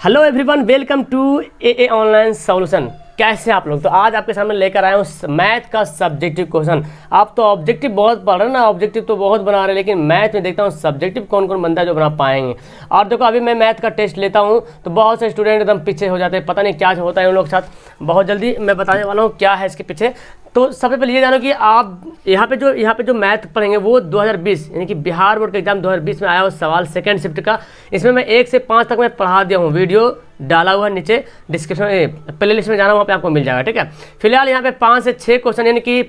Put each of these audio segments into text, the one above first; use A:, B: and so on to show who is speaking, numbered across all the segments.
A: Hello everyone, welcome to A online solution. कैसे आप लोग? तो आज आपके सामने लेकर आए हूँ मैथ का सब्जेक्टिव क्वेश्चन। आप तो ऑब्जेक्टिव बहुत पढ़ रहे हैं ना, ऑब्जेक्टिव तो बहुत बना रहे हैं, लेकिन मैथ में देखता हूँ सब्जेक्टिव कौन कौन बनता है जो बना पाएंगे। और देखो, अभी मैं मैथ का टेस्ट लेता हूँ तो बहुत से स्टूडेंट एकदम पीछे हो जाते हैं, पता नहीं क्या होता है उन लोग के साथ। बहुत जल्दी मैं बताने वाला हूँ क्या है इसके पीछे। तो सबसे पहले ये जानो कि आप यहाँ पे जो मैथ पढ़ेंगे वो 2020 यानी कि बिहार बोर्ड का एग्जाम 2020 में आया हुआ सवाल सेकंड शिफ्ट का। इसमें मैं 1 से 5 तक मैं पढ़ा दिया हूँ, वीडियो डाला हुआ है नीचे डिस्क्रिप्शन प्ले लिस्ट में जाना, वहाँ पे आपको मिल जाएगा। ठीक है, फिलहाल यहाँ पे 5 से 6 क्वेश्चन यानी कि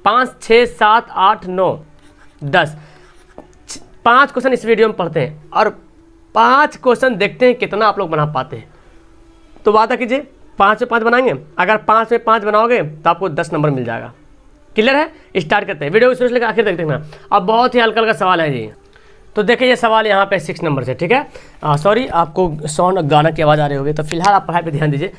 A: 5, 6, 7, 8, 9, 10 5 क्वेश्चन इस वीडियो में पढ़ते हैं और 5 क्वेश्चन देखते हैं कितना आप लोग बना पाते हैं। तो वादा कीजिए 5 से 5 बनाएंगे। अगर 5 में 5 बनाओगे तो आपको 10 नंबर मिल जाएगा। क्लियर है? स्टार्ट करते हैं, वीडियो को शुरू से लेकर आखिर तक देखना। अब बहुत ही हल्का हल्का सवाल है जी। तो देखिए ये सवाल यहाँ पे 6 नंबर से। ठीक है, सॉरी आपको साउंड गाना की आवाज़ आ रही होगी, तो फिलहाल आप पढ़ाई पे ध्यान दीजिए,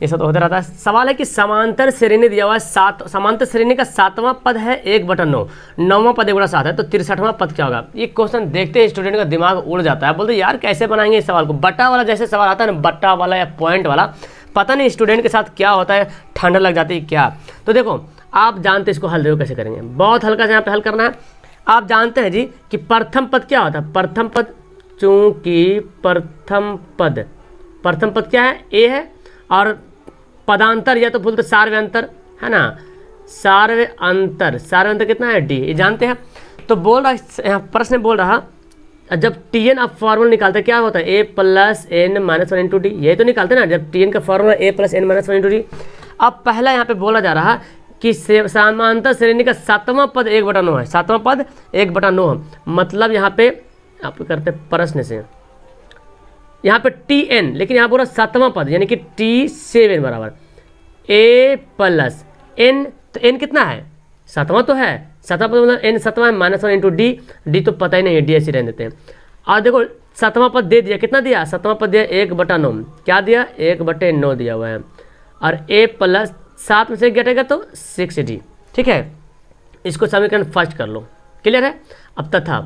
A: ये सब तो होता रहता है। सवाल है कि समांतर श्रेणी दिया हुआ है 7, समांतर श्रेणी का 7वां पद है 1/9, 9वां पद 1/7 है, तो 63वां पद क्या होगा? ये क्वेश्चन देखते ही स्टूडेंट का दिमाग उड़ जाता है, बोलते यार कैसे बनाएंगे इस सवाल को। बट्टा वाला जैसे सवाल आता है ना, बट्टा वाला या पॉइंट वाला, पता नहीं स्टूडेंट के साथ क्या होता है, ठंड लग जाती है क्या। तो देखो आप जानते इसको हल देखो कैसे करेंगे, बहुत हल्का से यहाँ पे हल करना है। आप जानते हैं जी कि प्रथम पद क्या होता है? प्रथम पद, चूंकि प्रथम पद क्या है? ए है, और पदांतर या तो बोलते सार्वयंतर है ना, सार्वयंतर कितना है? डी, ये जानते हैं। तो बोल रहा प्रश्न बोल रहा जब टी एन आप फॉर्मूला निकालते हैं क्या होता है? A plus N minus 1 into D, ये तो निकालते हैं ना जब टी एन का formula A plus N minus 1 into D. अब पहला यहाँ पे बोला जा रहा कि समांतर श्रेणी का 7वां पद 1/9 है, 7वां पद 1/9 है। मतलब यहाँ पे आप करते प्रश्न से यहाँ पे टी एन, लेकिन यहाँ पूरा 7वां पद यानी कि T7 बराबर ए प्लस एन। तो एन कितना है? 7वां तो है, 7वां पद मतलब एन 7वां है, माइनस 1 इंटू डी, डी तो पता ही नहीं है, डी ऐसे रहने देते हैं। और देखो 7वां पद दे दिया, कितना दिया? 7वां पद दिया 1/9, क्या दिया? 1/9 दिया हुआ है। और ए प्लस 7 में से घटेगा तो 6D। ठीक है, इसको समीकरण फर्स्ट कर लो। क्लियर है? अब तथा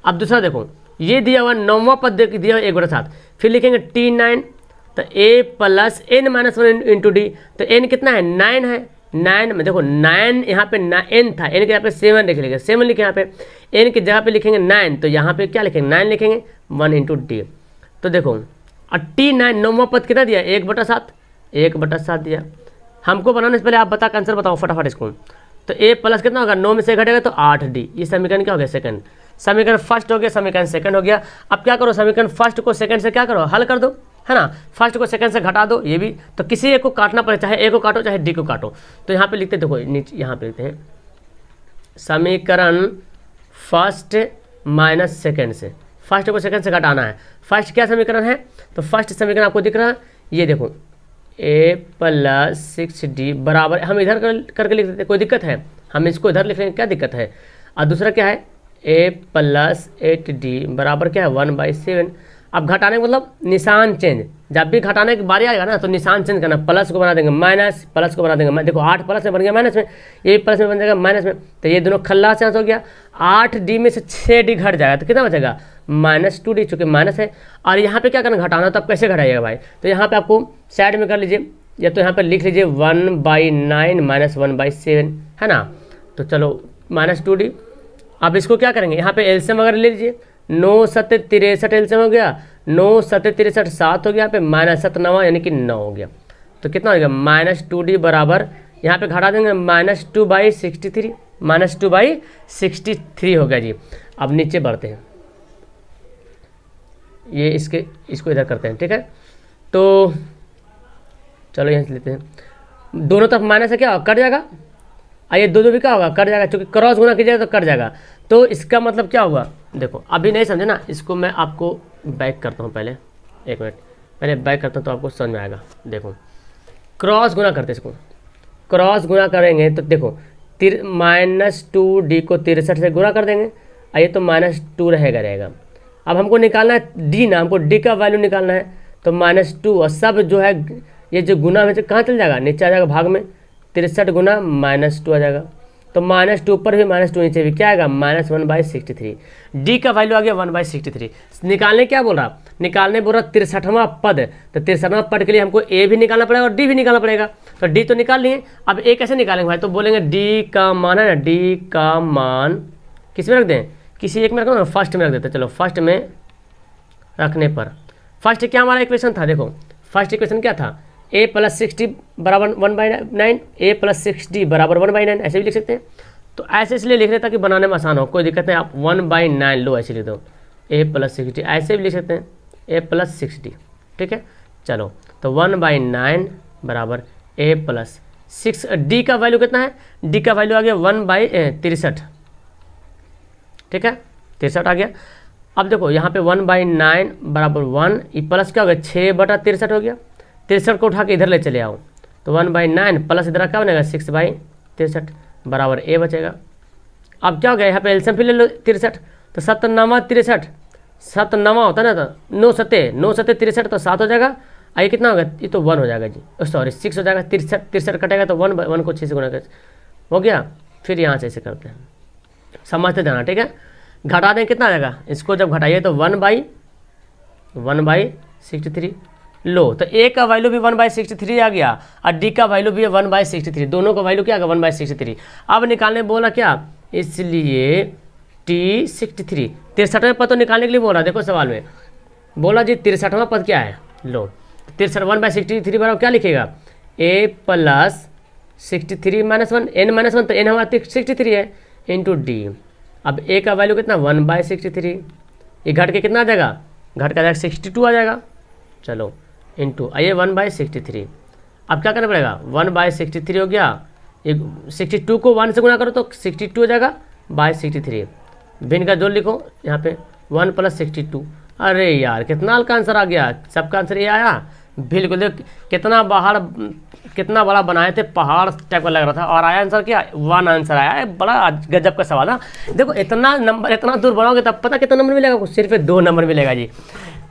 A: अब दूसरा देखो, ये दिया हुआ 9वां पद दिया हुआ 1/7, फिर लिखेंगे T9, तो A plus N minus 1 into D, तो एन कितना है? 9 है। 9 में देखो 9 यहाँ पे एन था, एन के यहाँ पे 7 लिख लेंगे, 7 लिखे यहाँ पे, एन की जगह पे लिखेंगे 9, तो यहाँ पे क्या लिखेंगे? 9 लिखेंगे, 1 इंटू डी। तो देखो और T9 9वां पद कितना दिया? 1/7 दिया। हमको बनाने से पहले आप बता आंसर बताओ फटाफट इसको। तो ए प्लस कितना होगा? 9 में से घटेगा तो 8D। ये समीकरण क्या हो गया? सेकंड। समीकरण फर्स्ट हो गया, समीकरण सेकंड हो गया। अब क्या करो, समीकरण फर्स्ट को सेकंड से क्या करो? हल कर दो, है ना। फर्स्ट को सेकंड से घटा दो, ये भी तो किसी एक को काटना पड़े, चाहे ए को काटो चाहे डी को काटो। तो यहाँ पे लिखते देखो नीचे, यहाँ पे लिखते हैं समीकरण फर्स्ट माइनस सेकंड से, फर्स्ट को सेकंड से घटाना है। फर्स्ट क्या समीकरण है? तो फर्स्ट समीकरण आपको दिख रहा है, ये देखो ए प्लस 6D बराबर, हम इधर करके लिख देते, कोई दिक्कत है? हम इसको इधर लिख लेंगे, क्या दिक्कत है? और दूसरा क्या है? ए प्लस 8D बराबर क्या है? 1/7। अब घटाने का मतलब निशान चेंज, जब भी घटाने की बारी आएगा ना तो निशान चेंज करना, प्लस को बना देंगे माइनस, प्लस को बना देंगे, देखो 8 प्लस में बन गया माइनस में, ये प्लस में बन जाएगा माइनस में, तो ये दोनों खल्ला चांस हो गया। 8D में से 6D घट जाएगा तो कितना बचेगा? -2D, चूँकि माइनस है। और यहाँ पे क्या करना? घटाना, तो आप कैसे घटाइएगा भाई? तो यहाँ पे आपको साइड में कर लीजिए, या तो यहाँ पे लिख लीजिए 1/9 माइनस 1/7, है ना। तो चलो -2D। अब इसको क्या करेंगे? यहाँ पे एलसीएम वगैरह ले लीजिए, 9 7 63 एलसीएम हो गया, 9 7 63 7 हो गया, यहाँ पे -7 9 यानी कि 9 हो गया। तो कितना हो गया? -2D बराबर, यहाँ पे घटा देंगे -2/63, -2/63 हो गया जी। अब नीचे बढ़ते हैं, ये इसको इधर करते हैं। ठीक है, तो चलो यहाँ से लेते हैं, दोनों तरफ माइनस है, क्या होगा? कट जाएगा। आइए दो भी क्या होगा? कट जाएगा, क्योंकि क्रॉस गुना कीजिएगा तो कट जाएगा। तो इसका मतलब क्या होगा? देखो अभी नहीं समझे ना, इसको मैं आपको बैक करता हूँ, पहले 1 मिनट पहले बैक करता हूँ तो आपको समझ में आएगा। देखो क्रॉस गुना करते, इसको क्रॉस गुना करेंगे तो देखो -2D को 63 से गुना कर देंगे, आइए तो -2 रहेगा। अब हमको निकालना है डी ना, हमको डी का वैल्यू निकालना है, तो -2 और सब जो है ये जो गुना में कहाँ चल जाएगा? नीचे आ जाएगा भाग में, 63 गुना -2 आ जाएगा। तो -2 ऊपर भी -2 नीचे भी क्या आएगा? -1/63। डी का वैल्यू आ गया 1/63। निकालने क्या बोल रहा? निकालने बोल रहा 63वां पद, तो 63वां पद के लिए हमको ए भी निकालना पड़ेगा और डी भी निकालना पड़ेगा। तो डी तो निकाल लिए, अब ए कैसे निकालेंगे भाई, तो बोलेंगे डी का मान है ना, डी का मान किस में रख दें, किसी एक में रखो ना, फर्स्ट में रख देते। चलो फर्स्ट में रखने पर फर्स्ट क्या हमारा इक्वेशन था, देखो फर्स्ट इक्वेशन क्या था, a + 60 बराबर 1/9, a + 60 बराबर 1/9, ऐसे भी लिख सकते हैं। तो ऐसे इसलिए लिख रहे ताकि बनाने में आसान हो, कोई दिक्कत नहीं, आप 1/9 लो ऐसे लिख दो, a + 60 ऐसे भी लिख सकते हैं, a + 60, ठीक है। चलो तो 1/9 बराबर a + 6, डी का वैल्यू कितना है, डी का वैल्यू आ गया 1/63, ठीक है, 63 आ गया। अब देखो यहाँ पे 1/9 बराबर 1, ये प्लस क्या हो गया 6/63 हो गया, 63 को उठा के इधर ले चले आओ, तो 1/9 प्लस इधर क्या बनेगा 6/63 बराबर ए बचेगा। अब क्या हो गया यहाँ पे एलसीएम फिर ले लो 63, तो 7 9 63, 7 9 होता है ना, तो 9 7 63, तो 7 हो जाएगा, ये कितना होगा, ये तो 1 हो जाएगा जी, सॉरी 6 हो जाएगा, 63 कटेगा तो 1 को 6 से गुणा कर हो गया। फिर यहाँ से ऐसे करते हैं, समझते जाना, ठीक है। घटा दें कितना आ जाएगा, इसको जब घटाइए तो 1/63 लो, तो ए का वैल्यू भी 1/63 आ गया और डी का वैल्यू भी है 1/63, दोनों का वैल्यू क्या आ गया 1/63। अब निकालने बोला क्या, इसलिए टी 63 63वां पद तो निकालने के लिए बोला, देखो सवाल में बोला जी 63वां पद क्या है, लो 63 1/63 बराबर क्या लिखेगा, a + 63 - 1 n - 1, तो n हमारा 63 है इंटू डी। अब a का वैल्यू कितना 1/63, ये घट के कितना आ जाएगा, घट का जाएगा 62 आ जाएगा, चलो इंटू ये 1/63। अब क्या करना पड़ेगा, 1/63 हो गया, 62 को 1 से गुणा करो तो 62 हो जाएगा /63, भिन्न का जोड़ लिखो यहाँ पे 1 + 62। अरे यार कितना हल्का आंसर आ गया, सबका आंसर ये आया, बिल्कुल देख कितना बड़ा बनाए थे, पहाड़ टाइप का लग रहा था, और आया आंसर क्या 1 आंसर आया है, बड़ा गजब का सवाल है। देखो इतना नंबर इतना दूर बनाओगे तब पता कितना नंबर मिलेगा, सिर्फ 2 नंबर मिलेगा जी।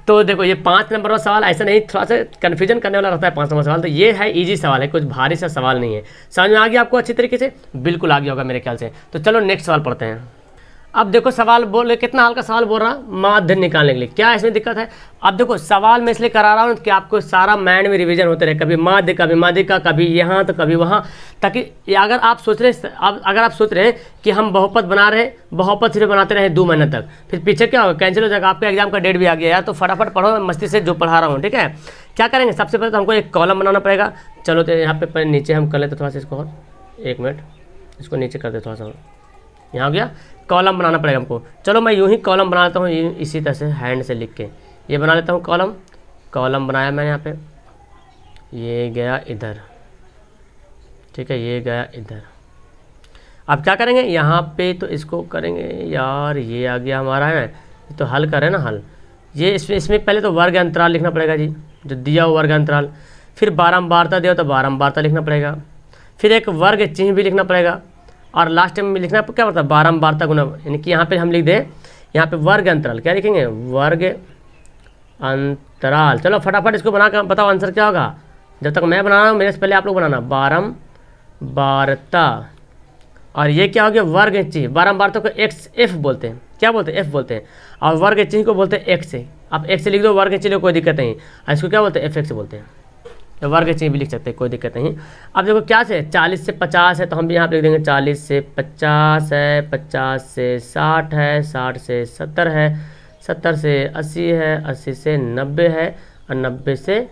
A: तो देखो ये 5 नंबर का सवाल ऐसा नहीं, थोड़ा सा कन्फ्यूजन करने वाला रहता है 5 नंबर सवाल, तो ये है इजी सवाल है, कुछ भारी सा सवाल नहीं है। समझ में आ गया आपको अच्छी तरीके से, बिल्कुल आ गया होगा मेरे ख्याल से। तो चलो नेक्स्ट सवाल पढ़ते हैं। अब देखो सवाल बोले कितना हल्का सवाल बोल रहा, माध्य निकालने के लिए, क्या इसमें दिक्कत है। अब देखो सवाल में इसलिए करा रहा हूँ कि आपको सारा माइंड में रिवीजन होते रहे, कभी माध्य कभी माध्यिका, कभी यहाँ तो कभी वहाँ, ताकि अगर आप सोच रहे हैं कि हम बहुपद बना रहे हैं, बहुपद सिर्फ बनाते रहे 2 महीने तक, फिर पीछे क्या होगा, कैंसिल हो जाएगा, आपका एग्जाम का डेट भी आ गया यार, तो फटाफट पढ़ो मस्ती से जो पढ़ा रहा हूँ, ठीक है। क्या करेंगे, सबसे पहले तो हमको एक कॉलम बनाना पड़ेगा। चलो तो यहाँ पे नीचे हम कर लेते थोड़ा सा इसको, और 1 मिनट इसको नीचे कर दे थोड़ा सा, यहाँ हो गया, कॉलम बनाना पड़ेगा हमको। चलो मैं यूं ही कॉलम बनाता हूँ, इसी तरह से हैंड से लिख के ये बना लेता हूँ कॉलम बनाया मैंने यहाँ पे, ये गया इधर, ठीक है, ये गया इधर। अब क्या करेंगे, यहाँ पे तो इसको करेंगे यार, ये आ गया हमारा है ना, तो हल करें ना हल, ये इसमें पहले तो वर्ग अंतराल लिखना पड़ेगा जी, जो दिया हो वर्ग अंतराल, फिर बारंबारता दिया तो बारंबारता लिखना पड़ेगा, फिर एक वर्ग चिन्ह भी लिखना पड़ेगा, और लास्ट में लिखना क्या पड़ता है बारंबारता गुना, यानी कि यहाँ पे हम लिख दें, यहाँ पे वर्ग अंतराल क्या लिखेंगे, वर्ग अंतराल। चलो फटाफट इसको बना कर बताओ आंसर क्या होगा, जब तक मैं बना रहा हूँ मेरे से पहले आप लोग बनाना, बारंबारता, और ये क्या हो गया वर्ग चिन्ह, बारंबारता को f बोलते हैं, क्या बोलते हैं f बोलते हैं, और वर्ग चिन्ह को बोलते हैं x से, आप x से लिख दो वर्ग चिन्ह, कोई दिक्कत नहीं, और इसको क्या बोलते हैं f बोलते हैं, तो वर्ग चिन्ह भी लिख सकते हैं, कोई दिक्कत नहीं। अब देखो क्या से 40 से 50 है, तो हम भी यहाँ पे लिख देंगे 40 से 50 है, 50 से 60 है, 60 से 70 है, 70 से 80 है, 80 से 90 है, और 90 से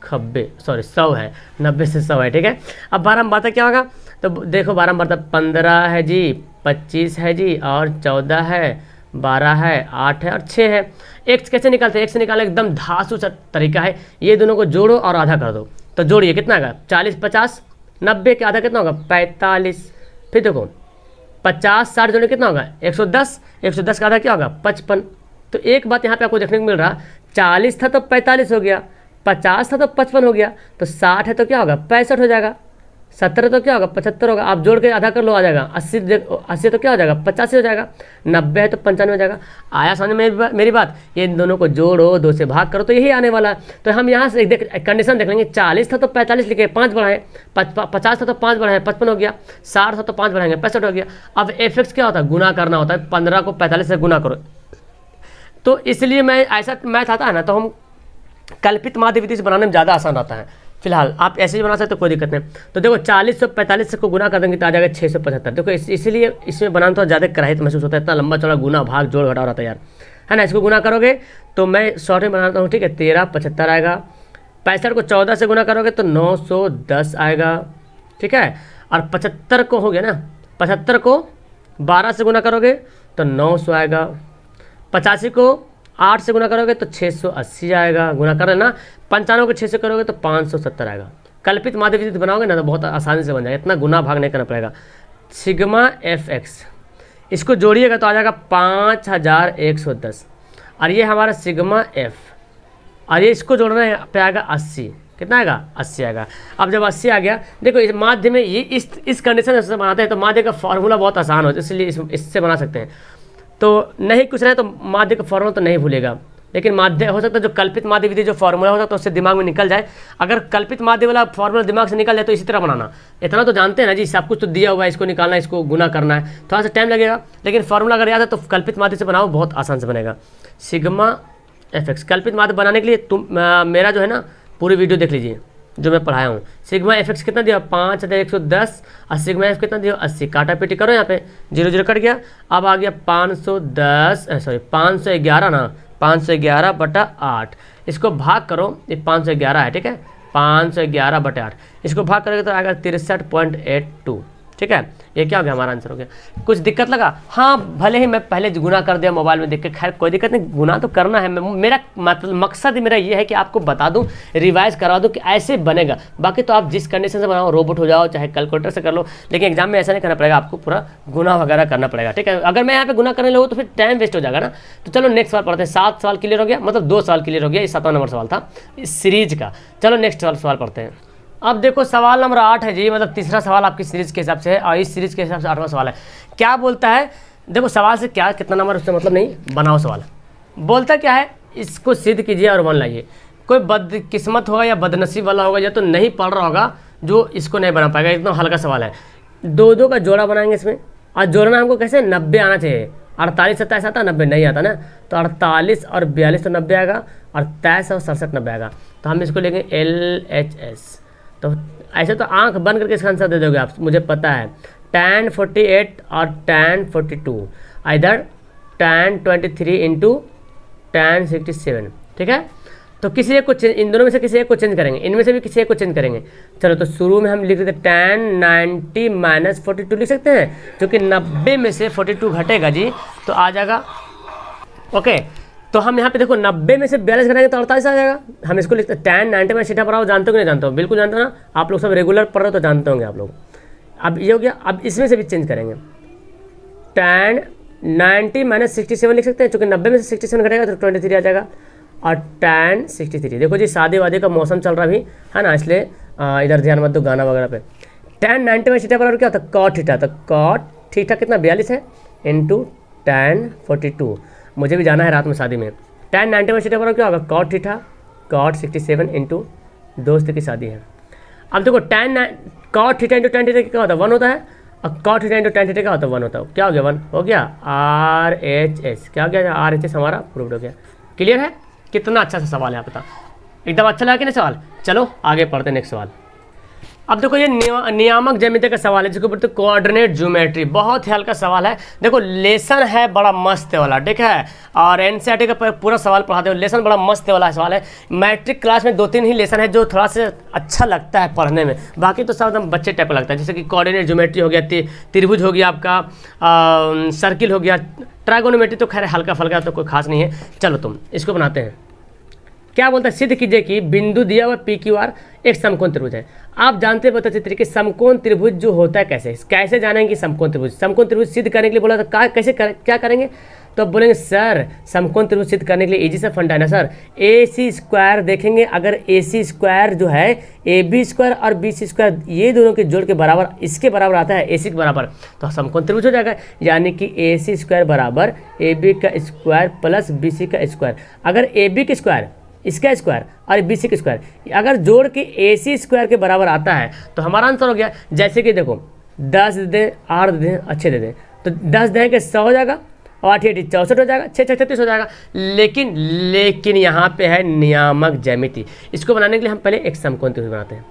A: 100 है, 90 से 100 है, ठीक है। अब बारंबारता क्या होगा, तो देखो बारंबारता 15 है जी, 25 है जी, और 14 है, 12 है, 8 है और 6 है। एक्स कैसे निकालते हैं, एक्स निकालने एकदम धांसू सा तरीका है, ये दोनों को जोड़ो और आधा कर दो, तो जोड़िए कितना आएगा 40 50, 90 के आधा कितना होगा 45, फिर देखो 50 60 जोड़े कितना होगा 110, 110 का आधा क्या होगा 55। तो एक बात यहाँ पे आपको देखने को मिल रहा, 40 था तो 45 हो गया, 50 था तो 55 हो गया, तो 60 है तो क्या होगा 65 हो जाएगा, 70 तो क्या होगा 75 होगा, आप जोड़ के आधा कर लो आ जाएगा, 80 तो क्या हो जाएगा 85 हो जाएगा, 90 है तो 95 हो जाएगा। आया समझ में मेरी बात, ये दोनों को जोड़ो 2 से भाग करो तो यही आने वाला है। तो हम यहाँ से कंडीशन देख लेंगे, 40 था तो 45 लिखे 5 बढ़ाएं, 50 था तो 5 बढ़ाएं 55 हो गया, 60 था तो 5 बढ़ाएंगे 65 हो गया। अब एफ क्या होता है गुना करना होता है, 15 को 45 से गुना करो, तो इसलिए मैं ऐसा मैथ आता है ना तो हम कल्पित माध्य विधि से बनाने में ज़्यादा आसान रहता है। फिलहाल आप ऐसे ही बना सकते हो, कोई दिक्कत नहीं। तो देखो 4045 को गुना कर देंगे तो आ जाएगा 675। देखो इसलिए इसमें बनाना तो ज़्यादा कराहित महसूस होता है, इतना लंबा चौड़ा गुना भाग जोड़ घटाव रहता है यार, है ना। इसको गुना करोगे तो मैं शॉर्ट में बनाता हूँ, ठीक है। 1375 आएगा। 65 को 14 से गुना करोगे तो 910 आएगा, ठीक है। और 75 को हो गया ना, 75 को 12 से गुना करोगे तो 900 आएगा। 85 को 8 से गुना करोगे तो 680 आएगा, गुना कर लेना। 95 को 6 से करोगे तो 570 आएगा। कल्पित माध्य विधि बनाओगे ना तो बहुत आसानी से बन जाएगा, इतना गुना भाग नहीं करना पड़ेगा। सिग्मा एफ एक्स इसको जोड़िएगा तो आ जाएगा 5110, और ये हमारा सिग्मा एफ, और ये इसको जोड़ना है पे आएगा 80। कितना आएगा? 80 आएगा। अब जब 80 आ गया, देखो इस माध्य में ये इस कंडीशन से बनाते हैं तो माध्य का फॉर्मूला बहुत आसान होता है, इसलिए इससे बना सकते हैं। तो नहीं कुछ रहे तो माध्य का फॉर्मूला तो नहीं भूलेगा, लेकिन माध्य हो सकता है जो कल्पित माध्य विधि जो फॉर्मूला हो सकता है उससे दिमाग में निकल जाए। अगर कल्पित माध्य वाला फॉर्मूला दिमाग से निकल जाए तो इसी तरह बनाना। इतना तो जानते हैं ना जी, सब कुछ तो दिया हुआ है, इसको निकालना, इसको गुना करना है, थोड़ा सा टाइम लगेगा, लेकिन फॉर्मूला अगर याद है तो कल्पित माध्य से बनाओ, बहुत आसान से बनेगा। सिग्मा एफ एक्स कल्पित माध्य बनाने के लिए तुम मेरा जो है ना पूरी वीडियो देख लीजिए जो मैं पढ़ाया हूँ। सिग्मा एफ एक्स कितना दिया? 5110, और सिग्मा एफ कितना दिया? 80। काटा पीटी करो, यहाँ पे 0 0 कट गया। अब आ गया 511 ना, 511/8। इसको भाग करो, ये 511 है, ठीक है। 511/8 इसको भाग करोगे तो आएगा 63.82, ठीक है। ये क्या हो गया? हमारा आंसर हो गया। कुछ दिक्कत लगा? हाँ, भले ही मैं पहले गुना कर दिया मोबाइल में देख के, खैर कोई दिक्कत नहीं, गुना तो करना है। मेरा मतलब मकसद मेरा ये है कि आपको बता दूं, रिवाइज करा दूं कि ऐसे बनेगा। बाकी तो आप जिस कंडीशन से बनाओ, रोबोट हो जाओ चाहे कैलकुलेटर से कर लो, लेकिन एग्जाम में ऐसा नहीं करना पड़ेगा, आपको पूरा गुना वगैरह करना पड़ेगा, ठीक है। अगर मैं यहाँ पे गुना करने लगूँ तो फिर टाइम वेस्ट हो जाएगा ना। तो चलो नेक्स्ट सवाल पढ़ते हैं। 7 सवाल क्लियर हो गया, मतलब 2 सवाल क्लियर हो गया, ये 7वां नंबर सवाल था इस सीरीज का। चलो नेक्स्ट सवाल पढ़ते हैं। अब देखो सवाल नंबर 8 है जी, मतलब तीसरा सवाल आपकी सीरीज के हिसाब से है, और इस सीरीज के हिसाब से 8वां सवाल है। क्या बोलता है? देखो सवाल से क्या कितना नंबर उससे मतलब नहीं, बनाओ सवाल। बोलता क्या है? इसको सिद्ध कीजिए और 1 लाइए। कोई बदकिस्मत होगा या बदनसीब वाला होगा या तो नहीं पढ़ रहा होगा जो इसको नहीं बना पाएगा, एकदम हल्का सवाल है। 2 का जोड़ा बनाएंगे इसमें, और जोड़ना हमको कैसे? 90 आना चाहिए। 48 27 आता, 90 नहीं आता ना, तो 48 और 42 तो 90 आएगा, और 23 और 67 90 आएगा। तो हम इसको लेंगे LHS। तो ऐसे तो आंख बंद करके इसका आंसर दे दोगे आप, मुझे पता है। tan 48 और tan 42, इधर tan 23 इंटू tan 67, ठीक है। तो किसी एक को इन दोनों में से किसी एक को चेंज करेंगे, इनमें से भी किसी एक को चेंज करेंगे। चलो तो शुरू में हम लिख देते tan 90 - 42 लिख सकते हैं, क्योंकि 90 में से 42 घटेगा जी तो आ जाएगा। ओके, तो हम यहाँ पे देखो 90 में से 42 घटाएंगे तो 48 आ जाएगा। हम इसको लिखते हैं tan 90 में सीधा पढ़ा, जानते हो कि नहीं जानते हो? बिल्कुल जानते हो ना, आप लोग सब रेगुलर पढ़ रहे हो तो जानते होंगे आप लोग। अब ये हो गया, अब इसमें से भी चेंज करेंगे। tan 90 - 67 लिख सकते हैं, चूँकि 90 में से 67 घटेगा तो 23 आ जाएगा। और tan 63, देखो जी शादी वादी का मौसम चल रहा भी है ना, इसलिए इधर ध्यान मत दो गाना वगैरह पे। tan 90 में सीधा बराबर क्या होता है? cot theta. तो cot थीटा कितना? 42 है, इंटू tan 42। मुझे भी जाना है रात में शादी में। tan 90 में सीधा बराबर क्या होगा? cot थीटा, cot 67 इंटू दोस्त की शादी है। अब देखो cot theta into tan theta क्या होता है? 1 होता है, और cot theta into tan theta क्या होता है? 1 होता है। क्या हो गया? 1 हो गया। RHS क्या हो गया? RHS हमारा प्रूव्ड हो गया। क्लियर है? कितना अच्छा सा सवाल है, आप बता, एकदम अच्छा लगा कि नहीं सवाल? चलो आगे पढ़ते हैं नेक्स्ट सवाल। अब देखो ये नियामक ज्यामिति का सवाल है, जिसके ऊपर तो कोऑर्डिनेट ज्योमेट्री, बहुत ही हल्का सवाल है। देखो लेसन है बड़ा मस्त वाला, ठीक है, और एनसीईआरटी का पूरा सवाल पढ़ाते हो। लेसन बड़ा मस्त वाला सवाल है। मैट्रिक क्लास में 2-3 ही लेसन है जो थोड़ा सा अच्छा लगता है पढ़ने में, बाकी तो सब एकदम बच्चे टाइप का लगता है। जैसे कि कोऑर्डिनेट ज्योमेट्री हो गया, त्रिभुज हो गया आपका, सर्किल हो गया, ट्राइगोनोमेट्री तो खैर हल्का फल्का तो कोई खास नहीं है। चलो तुम इसको बनाते हैं। क्या बोलता है? सिद्ध कीजिए कि बिंदु दिया हुआ PQR एक समकोण त्रिभुज है। आप जानते हैं बता कि समकोण त्रिभुज जो होता है कैसे जानेंगे समकोण त्रिभुज? समकोण त्रिभुज सिद्ध करने के लिए बोला तो क्या करेंगे? तो अब बोलेंगे सर समकोण त्रिभुज सिद्ध करने के लिए इजी सा फंडा है ना सर, AC² देखेंगे। अगर AC² जो है AB² और BC² ये दोनों के जोड़ के बराबर इसके बराबर आता है, AC के बराबर, तो समकोण त्रिभुज हो जाएगा। यानी कि AC² बराबर AB का स्क्वायर प्लस BC का स्क्वायर। अगर AB के स्क्वायर इसका स्क्वायर और BC का स्क्वायर अगर जोड़ के AC² के बराबर आता है तो हमारा आंसर हो गया। जैसे कि देखो 10 दे दें, 8 दे दें, अच्छे दे दें, तो 10 दें के 100 हो जाएगा, और 8 8 64 हो जाएगा, 6 6 36 हो जाएगा। लेकिन यहाँ पे है नियामक ज्यामिति। इसको बनाने के लिए हम पहले एक समकोण त्रिभुज बनाते हैं।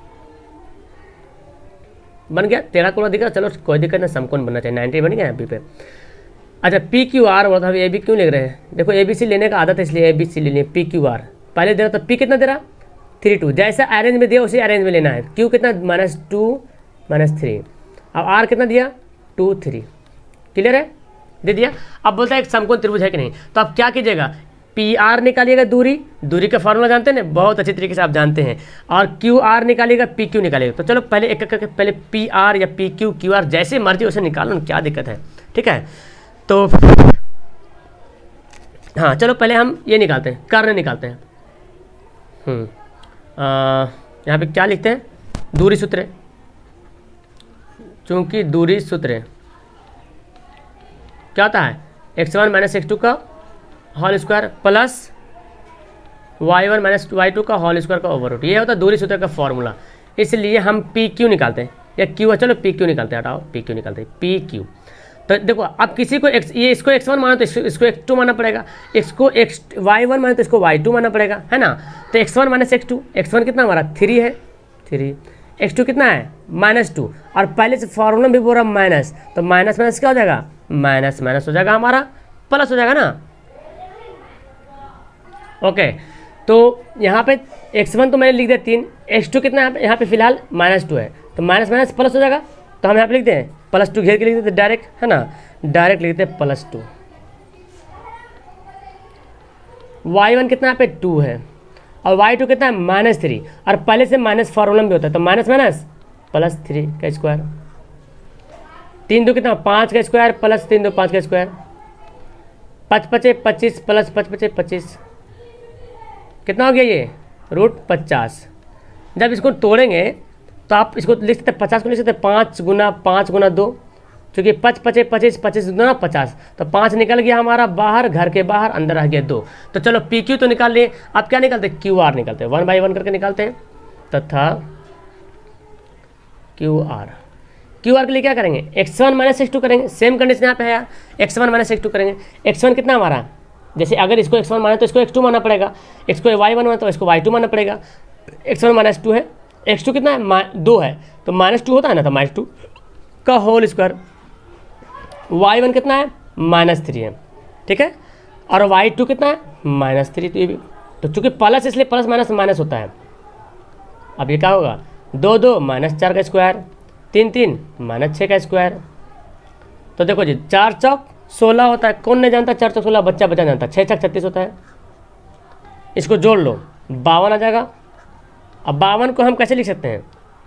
A: बन गया, 13 कोण दिख रहा, चलो कोई दिक्कत नहीं, समकोण बनना चाहिए। 90 बन गया यहाँ पे। अच्छा पी क्यू आर बोला था, ए बी क्यों लिख रहे हैं? देखो ए बी सी लेने का आदत है, इसलिए ए बी सी ले लिए। पी क्यू आर पहले दे रहा तो पी कितना दे रहा 3 2, जैसा अरेंज में दिया उसी अरेंज में लेना है। क्यू कितना -2 -3, अब आर कितना दिया 2 3, क्लियर है, दे दिया। अब बोलता है एक समकोण त्रिभुज है कि नहीं, तो आप क्या कीजिएगा, पी आर निकालिएगा, दूरी का फॉर्मूला जानते हैं ना, बहुत अच्छी तरीके से आप जानते हैं, और क्यू आर निकालिएगा, पी क्यू निकालिएगा। तो चलो पहले एक एक करके पहले पी आर या पी क्यू क्यू आर जैसे मर्जी वैसे निकालो ना, क्या दिक्कत है, ठीक है। तो हाँ चलो पहले हम ये निकालते हैं, कर्ण निकालते हैं। यहाँ पे क्या लिखते हैं, दूरी सूत्र, चूंकि दूरी सूत्र क्या होता है, x1 - x2 का whole square plus y1 - y2 का होल स्क्वायर का ओवर रूट, ये होता है दूरी सूत्र का फॉर्मूला। इसलिए हम पी क्यू निकालते हैं, या क्यू, चलो पी क्यू निकालते हैं, हटाओ पी क्यू निकालते हैं, पी क्यू। तो देखो अब किसी को इसको x1 माना तो इसको x2 मानना पड़ेगा, इसको y1 माना तो इसको y2 मानना पड़ेगा, है ना। तो x1 - x2, x1 कितना हमारा 3 है, 3, x2 कितना है -2, और पहले से फॉर्मूला भी बोल रहा माइनस, तो माइनस माइनस क्या हो जाएगा, माइनस माइनस हो जाएगा हमारा प्लस हो जाएगा ना। ओके, तो यहाँ पे x1 तो मैंने लिख दिया 3, x2 कितना है यहाँ पे फिलहाल -2 है, तो माइनस माइनस प्लस हो जाएगा। तो हम यहाँ पे लिखते हैं +2 घेर के लिख देते डायरेक्ट, है ना, डायरेक्ट लिखते हैं +2। y1 कितना यहाँ पे 2 है, और y2 कितना है -3, और पहले से माइनस फॉर्मूला भी होता है, तो माइनस माइनस +3 का स्क्वायर, 3 2 कितना 5 का स्क्वायर प्लस 3 2 5 का स्क्वायर, 5 5 25 प्लस 5 5 25, कितना हो गया ये √50। जब इसको तोड़ेंगे तो आप इसको लिख सकते हैं 50 को लिख सकते हैं 5 गुना 5 गुना 2, क्योंकि 5 5 25 25 गुना 50, तो 5 निकल गया हमारा बाहर, घर के बाहर, अंदर आ गया 2। तो चलो पी क्यू तो निकाल लिए, अब क्या निकालते हैं, क्यू आर निकालते हैं, 1 बाई 1 करके निकालते हैं, तथा क्यू आर के लिए क्या करेंगे, x1 - x2 करेंगे, सेम कंडीशन यहाँ पे है यार, x1 - x2 करेंगे। x1 कितना हमारा, जैसे अगर इसको x1 माना तो इसको x2 मानना पड़ेगा, इसको y1 माना तो इसको y2 मानना पड़ेगा। x1 - x2 है, x2 कितना है 2 है, तो -2 होता है ना, तो -2 का होल स्क्वायर, y1 कितना है -3 है, ठीक है, और y2 कितना है -3, तो ये भी, तो चूंकि प्लस इसलिए प्लस माइनस माइनस होता है। अब ये क्या होगा, 2 2 -4 का स्क्वायर, 3 3 -6 का स्क्वायर। तो देखो जी 4 चौक 16 होता है, कौन नहीं जानता 4 चौक 16, बच्चा जानता है, 6 6 36 होता है। इसको जोड़ लो 52 आ जाएगा। अब 52 को हम कैसे लिख सकते हैं,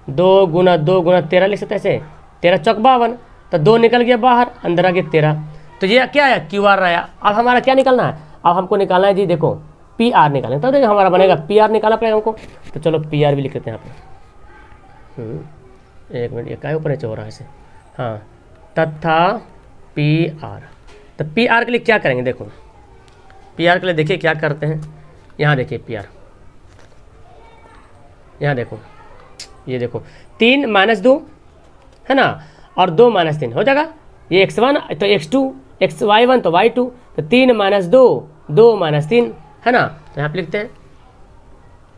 A: 2 गुना 13 लिख सकते हैं ऐसे, 13 चौक 52, तो 2 निकल गया बाहर, अंदर आ गया 13। तो ये क्या है, क्यू आर आया। अब हमारा क्या निकालना है, अब हमको निकालना है जी, देखो पी आर निकालें, तो देखो हमारा बनेगा पी आर निकालना पड़ेगा हमको। तो चलो पी आर भी लिख लेते हैं यहाँ पे, 1 मिनट, ये क्या ऊपर नीचे हो रहा है ऐसे, हाँ, तथा पी आर। तो पी आर के लिए क्या करेंगे, देखो पी आर के लिए देखिए क्या करते हैं, यहाँ देखिए पी आर, यहाँ देखो, ये देखो 3 - 2 है ना, और 2 - 3 हो जाएगा। ये x1 तो x2, y1 तो y2, तो 3 - 2 2 - 3 है ना। तो यहाँ पे लिखते हैं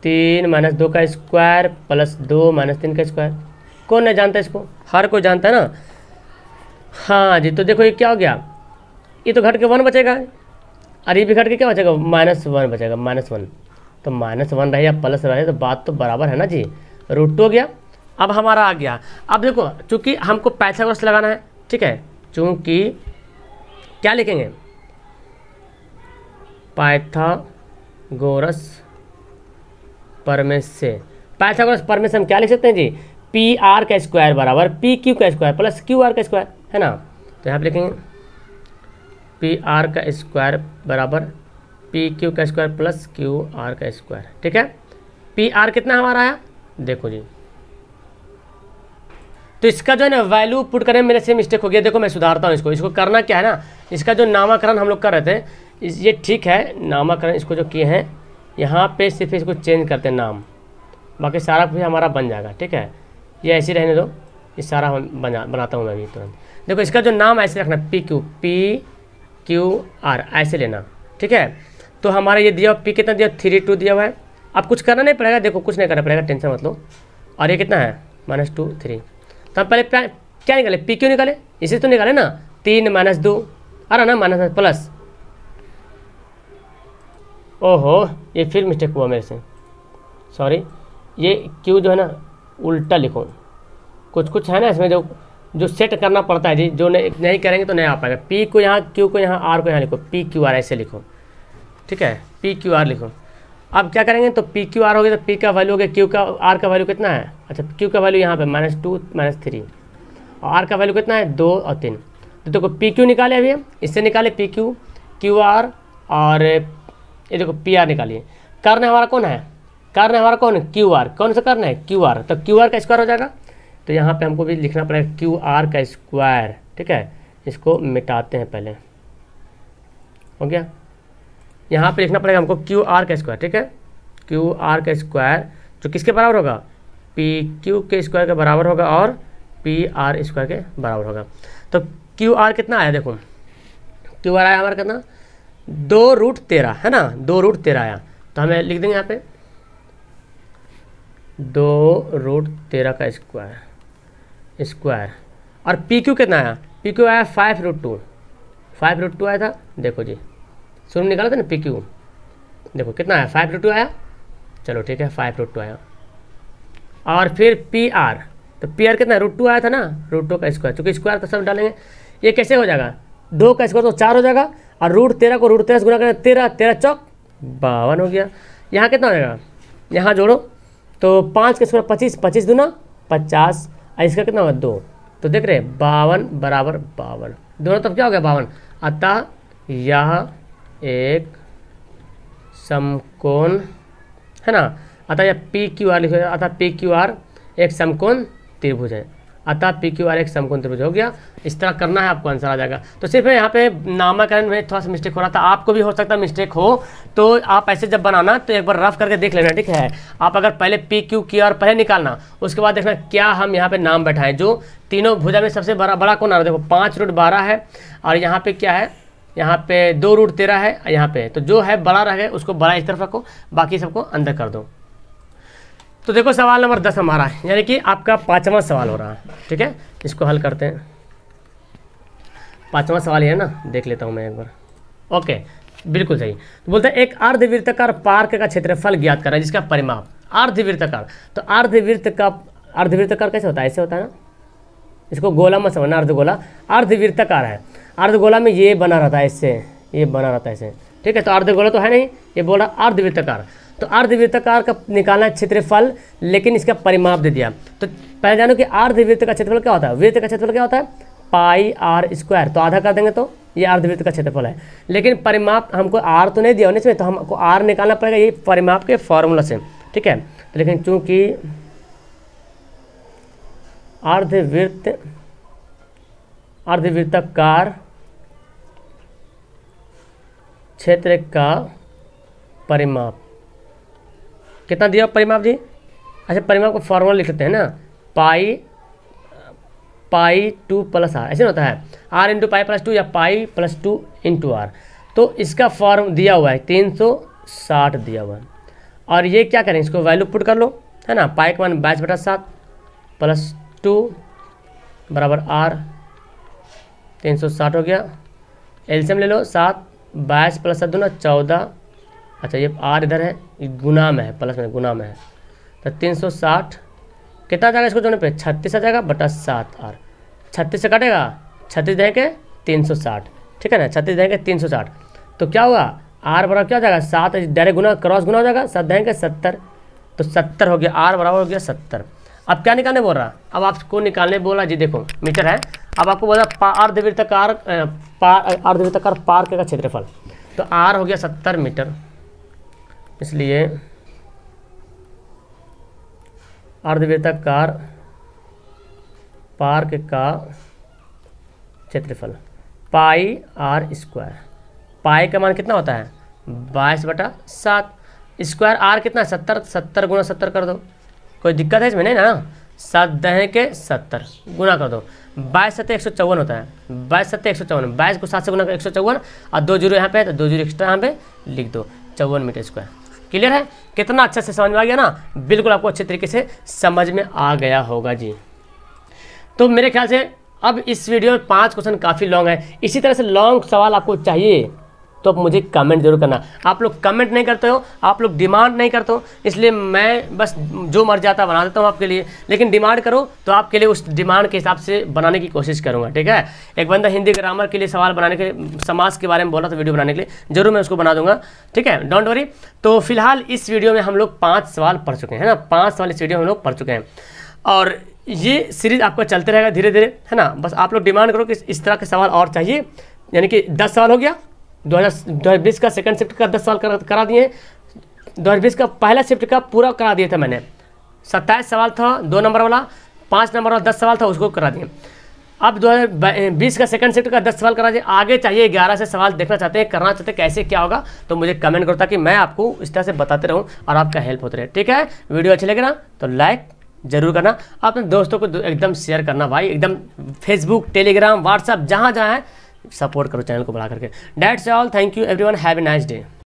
A: 3 - 2 का स्क्वायर प्लस 2 - 3 का स्क्वायर। कौन नहीं जानता इसको, हर कोई जानता है ना। हाँ जी, तो देखो ये क्या हो गया, ये तो घट के 1 बचेगा, और ये भी घट के क्या बचेगा, -1 बचेगा, -1। तो -1 रहे या प्लस रहे तो बात तो बराबर है ना जी, √2 हो गया। अब हमारा आ गया, अब देखो चूंकि हमको पाइथागोरस लगाना है, ठीक है, चूंकि क्या लिखेंगे, पाइथागोरस प्रमेय से, पाइथागोरस प्रमेय से हम क्या लिख सकते हैं जी, पी आर का स्क्वायर बराबर पी क्यू का स्क्वायर प्लस क्यू आर का स्क्वायर, है ना। तो यहाँ पे लिखेंगे पी आर का स्क्वायर बराबर पी क्यू का स्क्वायर प्लस क्यू आर का स्क्वायर, ठीक है। पी आर कितना हमारा आया, देखो जी, तो इसका जो है ना वैल्यू पुट करने में मेरे से मिस्टेक हो गया, देखो मैं सुधारता हूँ इसको करना क्या है ना, इसका जो नामकरण हम लोग कर रहे थे, ये ठीक है, नामकरण इसको जो किए हैं, यहाँ पे सिर्फ इसको चेंज करते हैं नाम, बाकी सारा भी हमारा बन जाएगा, ठीक है। ये ऐसे रहने दो, ये सारा बनाता हूँ मैं अभी तुरंत। देखो इसका जो नाम ऐसे रखना, पी क्यू आर ऐसे लेना, ठीक है। तो हमारा ये दिया पी कितना दिया 3 2 दिया हुआ है। अब कुछ करना नहीं पड़ेगा, देखो कुछ नहीं करना पड़ेगा, टेंशन मत लो। और ये कितना है -2 3। तो हम पहले क्या निकाले, पी क्यू निकाले, इसे तो निकाले ना 3 -2 आ रहा ना माइनस प्लस। ओहो ये फिर मिस्टेक हुआ मेरे से, सॉरी। ये क्यू जो है ना उल्टा लिखो, कुछ है ना इसमें जो सेट करना पड़ता है जी, जो नहीं करेंगे तो नहीं आ पाएगा। पी को यहाँ, क्यू को यहाँ, आर को यहाँ लिखो, पी क्यू आर ऐसे लिखो, ठीक है, पी क्यू आर लिखो। अब क्या करेंगे, तो पी क्यू आर हो गया तो पी का वैल्यू हो गया, क्यू का आर का वैल्यू कितना है, अच्छा क्यू का वैल्यू यहाँ पे -2 -3 और आर का वैल्यू कितना है 2 और 3। तो देखो पी क्यू निकाले अभी हम, इससे निकाले पी क्यू, क्यू आर और ये देखो पी आर निकालिए। कारण हमारा कौन है, कारण हमारा कौन है क्यू आर, कौन सा कारण है क्यू आर, तो क्यू आर का स्क्वायर हो जाएगा। तो यहाँ पे हमको भी लिखना पड़ेगा क्यू आर का स्क्वायर, ठीक है। इसको मिटाते हैं पहले, हो गया। यहाँ पे लिखना पड़ेगा हमको क्यू आर का स्क्वायर, ठीक है। क्यू आर का स्क्वायर जो किसके बराबर होगा, पी क्यू के स्क्वायर के बराबर होगा और पी आर स्क्वायर के बराबर होगा। तो क्यू आर कितना आया, देखो क्यू आर आया हमारा कितना 2√13 है ना, 2√13 आया। तो हमें लिख देंगे यहाँ पे 2√13 का स्क्वायर। और पी क्यू कितना आया, पी क्यू आया 5√2, 5√2 आया था। देखो जी शुरू में निकाला था ना पी क्यू, देखो कितना आया 5√2 आया, चलो ठीक है 5√2 आया। और फिर पी आर, तो पी आर कितना √2 आया था ना, √2 का स्क्वायर, चूँकि स्क्वायर तो सब डालेंगे। ये कैसे हो जाएगा, 2 का स्क्वायर तो 4 हो जाएगा और √13 को √13 से गुना करें 13, 13 चौक 52 हो गया। यहाँ कितना हो जाएगा, यहाँ जोड़ो तो 5 का स्क्वायर 25, 25 दूना 50 और इसका कितना होगा 2। तो देख रहे 52 बराबर 52, दोनों तरफ क्या हो गया 52। अतः यह एक समकोण है ना, अतः यह पी क्यू आर लिखो, अतः पी क्यू आर एक समकोण त्रिभुज है, अतः पी क्यू आर एक समकोण त्रिभुज हो गया। इस तरह करना है, आपको आंसर आ जाएगा। तो सिर्फ यहाँ पे नामकरण में थोड़ा सा मिस्टेक हो रहा था, आपको भी हो सकता है मिस्टेक हो, तो आप ऐसे जब बनाना तो एक बार रफ करके देख लेना, ठीक है। आप अगर पहले पी क्यू क्यू आर पहले निकालना, उसके बाद देखना क्या हम यहाँ पे नाम बैठाएं। जो तीनों भुजा में सबसे बड़ा कौन आ रहा है, देखो 5√12 है और यहाँ पे क्या है, यहाँ पे 2√13 है यहाँ पे, तो जो है बड़ा रह गया उसको बड़ा इस तरफ रखो, बाकी सबको अंदर कर दो। तो देखो सवाल नंबर 10 हमारा है, यानी कि आपका 5वां सवाल हो रहा है, ठीक है। इसको हल करते हैं, 5वां सवाल है ना, देख लेता हूँ मैं एक बार। ओके बिल्कुल सही। तो बोलते हैं एक अर्धवृत्ताकार पार्क का क्षेत्रफल ज्ञात करें जिसका परिमाप अर्धवृत्ताकार। तो अर्धवृत्ताकार कैसे होता है, ऐसे होता है ना, इसको गोला मत समझना, अर्धगोला अर्धवृत्ताकार है। अर्धगोला में ये बना रहता है इससे, ये बना रहता है इससे, ठीक है। तो अर्धगोला तो है नहीं, ये बोल रहा अर्धवृत्ताकार। तो अर्धवृत्ताकार का निकालना है क्षेत्रफल, लेकिन इसका परिमाप दे दिया। तो पहले जानो कि अर्धवृत्त का क्षेत्रफल क्या होता है, वृत्त का क्षेत्रफल क्या होता है पाई आर स्क्वायर, तो आधा कर देंगे तो ये अर्धवृत्त का क्षेत्रफल है। लेकिन परिमाप हमको आर तो नहीं दिया इसमें, तो हमको आर निकालना पड़ेगा ये परिमाप के फॉर्मूला से, ठीक है। तो लेकिन चूंकि अर्धवृत्ताकार क्षेत्र का परिमाप कितना दिया परिमाप जी, अच्छा परिमाप को फॉर्मूला लिख लेते हैं ना, पाई 2 + आर ऐसे होता है, आर इंटू पाई +2 या पाई +2 इंटू आर। तो इसका फॉर्म दिया हुआ है 360 दिया हुआ है। और ये क्या करें, इसको वैल्यू पुट कर लो, है ना। पाई का मान 22/7 +2 बराबर आर, 360 हो गया। एलसीएम ले लो, 7 22 + 7 दूना 14, अच्छा ये आर इधर है, गुना में है, प्लस में गुना में है। तो 360 कितना आ जाएगा, इसको जोड़ने पे 36 आ जाएगा बटा 7 आर। 36 से कटेगा, 36 देंगे 360, ठीक है ना, 36 देंगे 360। तो क्या हुआ, आर बराबर क्या हो जाएगा 7, डायरेक्ट गुना क्रॉस गुना हो जाएगा, 7 देंगे 70, तो 70 हो गया, आर बराबर हो गया 70। अब क्या निकालने बोल रहा, अब आपको निकालने बोला जी, देखो मीटर है। अब आपको बोला अर्धवृत्ताकार पार्क का क्षेत्रफल, तो आर हो गया 70 मीटर, इसलिए अर्धवृत्ताकार पार्क का क्षेत्रफल पाई आर स्क्वायर। पाई का मान कितना होता है 22/7, स्क्वायर आर कितना है 70, 70 × 70 कर दो। कोई दिक्कत है इसमें नहीं ना, 7 दहें के 70 गुना कर दो, 22 सत्ते 154 होता है, 22 सत्ते 154, 22 को 7 से गुना कर 154 और 2 जीरो यहाँ पे है तो 2 जीरो एक्स्ट्रा यहाँ पे लिख दो, 54 मीटर स्क्वायर। क्लियर है? कितना अच्छा से समझ में आ गया ना, बिल्कुल आपको अच्छे तरीके से समझ में आ गया होगा जी। तो मेरे ख्याल से अब इस वीडियो में 5 क्वेश्चन काफ़ी लॉन्ग है, इसी तरह से लॉन्ग सवाल आपको चाहिए तो आप मुझे कमेंट जरूर करना। आप लोग कमेंट नहीं करते हो, आप लोग डिमांड नहीं करते हो, इसलिए मैं बस जो मर जाता बना देता हूँ आपके लिए, लेकिन डिमांड करो तो आपके लिए उस डिमांड के हिसाब से बनाने की कोशिश करूँगा, ठीक है। एक बंदा हिंदी ग्रामर के लिए सवाल बनाने के, समाज के बारे में बोला था वीडियो बनाने के लिए, जरूर मैं उसको बना दूंगा, ठीक है, डोंट वरी। तो फिलहाल इस वीडियो में हम लोग 5 सवाल पढ़ चुके हैं ना, 5 सवाल इस वीडियो में हम लोग पढ़ चुके हैं और ये सीरीज आपका चलते रहेगा धीरे धीरे, है ना। बस आप लोग डिमांड करो कि इस तरह के सवाल और चाहिए, यानी कि 10 सवाल हो गया, 2020 का सेकंड शिफ्ट का 10 सवाल करा दिए, 2020 का पहला शिफ्ट का पूरा करा दिया था मैंने, 27 सवाल था 2 नंबर वाला, 5 नंबर वाला 10 सवाल था उसको करा दिए। अब 2020 का सेकंड शिफ्ट का 10 सवाल करा दिए, आगे चाहिए 11 से सवाल देखना चाहते हैं, करना चाहते हैं, कैसे क्या होगा तो मुझे कमेंट करो ताकि मैं आपको इस तरह से बताते रहूँ और आपका हेल्प होते रहे, ठीक है। वीडियो अच्छी लगे ना तो लाइक जरूर करना, अपने दोस्तों को एकदम शेयर करना भाई, एकदम फेसबुक, टेलीग्राम, व्हाट्सअप जहाँ जहाँ है सपोर्ट करो चैनल को बढ़ा करके। That's all, thank you everyone, have a nice day.